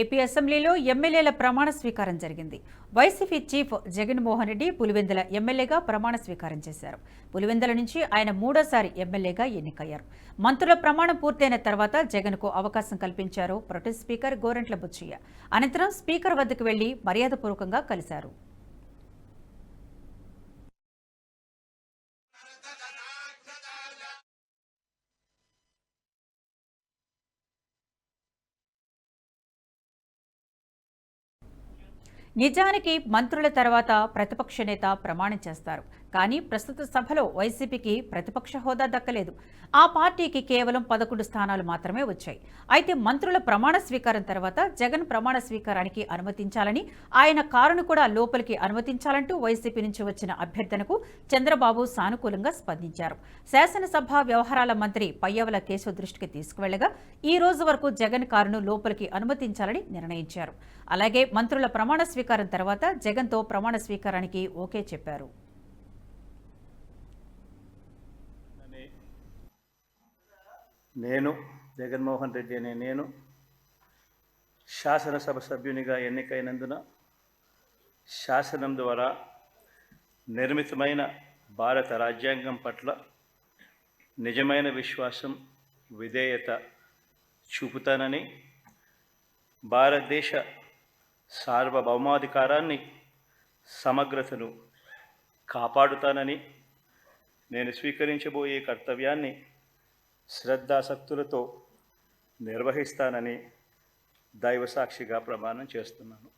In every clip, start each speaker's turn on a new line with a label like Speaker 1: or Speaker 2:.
Speaker 1: AP అసెంబ్లీలో ఎమ్మెల్యేల ప్రమాణ స్వీకారం జరిగింది. వైసీపీ చీఫ్ జగన్మోహన్ రెడ్డి పులివెందుల ఎమ్మెల్యేగా ప్రమాణ స్వీకారం చేశారు. పులివెందుల నుంచి ఆయన మూడోసారి ఎమ్మెల్యేగా ఎన్నికయ్యారు. మంత్రుల ప్రమాణం పూర్తయిన తర్వాత జగన్కు అవకాశం కల్పించారు ప్రొటెస్ట్ స్పీకర్ గోరంట్ల బుచ్చయ్య. అనంతరం స్పీకర్ వద్దకు వెళ్లి మర్యాదపూర్వకంగా కలిశారు. నిజానికి మంత్రుల తర్వాత ప్రతిపక్ష నేత ప్రమాణం చేస్తారు. కానీ ప్రస్తుత సభలో వైసీపీకి ప్రతిపక్ష హోదా దక్కలేదు. ఆ పార్టీకి కేవలం 11 స్థానాలు మాత్రమే వచ్చాయి. అయితే మంత్రుల ప్రమాణ స్వీకారం తర్వాత జగన్ ప్రమాణ స్వీకారానికి అనుమతించాలని, ఆయన కారును కూడా లోపలికి అనుమతించాలంటూ వైసీపీ నుంచి వచ్చిన అభ్యర్థనకు చంద్రబాబు సానుకూలంగా స్పందించారు. శాసనసభ వ్యవహారాల మంత్రి పయ్యావుల కేశవ్ దృష్టికి తీసుకువెళ్లగా ఈ రోజు వరకు జగన్ కారును లోపలికి అనుమతించాలని నిర్ణయించారు. అలాగే మంత్రుల ప్రమాణ స్వీకారం తర్వాత జగన్తో ప్రమాణ స్వీకారానికి ఓకే చెప్పారు.
Speaker 2: నేను జగన్మోహన్ రెడ్డి అనే నేను శాసనసభ సభ్యునిగా ఎన్నికైనందున శాసనం ద్వారా నిర్మితమైన భారత రాజ్యాంగం పట్ల నిజమైన విశ్వాసం, విధేయత చూపుతానని, భారతదేశ సార్వభౌమాధికారాన్ని, సమగ్రతను కాపాడుతానని, నేను స్వీకరించబోయే కర్తవ్యాన్ని శ్రద్ధాసక్తులతో నిర్వహిస్తానని దైవసాక్షిగా ప్రమాణం చేస్తున్నాను.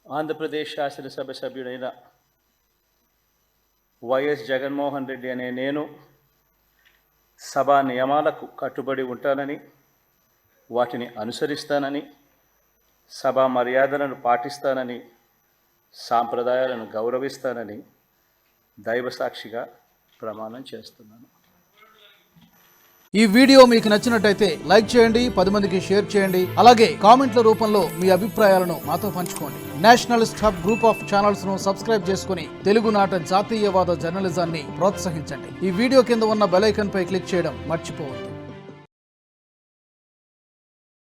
Speaker 2: ఆంధ్రప్రదేశ్ శాసనసభ సభ్యుడైన వైఎస్ జగన్మోహన్ రెడ్డి అనే నేను సభా నియమాలకు కట్టుబడి ఉంటానని, వాటిని అనుసరిస్తానని, సభా మర్యాదలను పాటిస్తానని, సాంప్రదాయాలను గౌరవిస్తానని దైవసాక్షిగా ప్రమాణం చేస్తున్నాను.
Speaker 3: ఈ వీడియో మీకు నచ్చినట్టయితే లైక్ చేయండి, 10 మందికి షేర్ చేయండి. అలాగే కామెంట్ల రూపంలో మీ అభిప్రాయాలను మాతో పంచుకోండి. Nationalist hub group of channels ను సబ్స్క్రైబ్ చేసుకుని తెలుగునాట జాతీయవాద జర్నలిజాన్ని ప్రోత్సహించండి. ఈ వీడియో కింద ఉన్న బెల్ ఐకాన్ పై క్లిక్ చేయడం మర్చిపోవద్దు.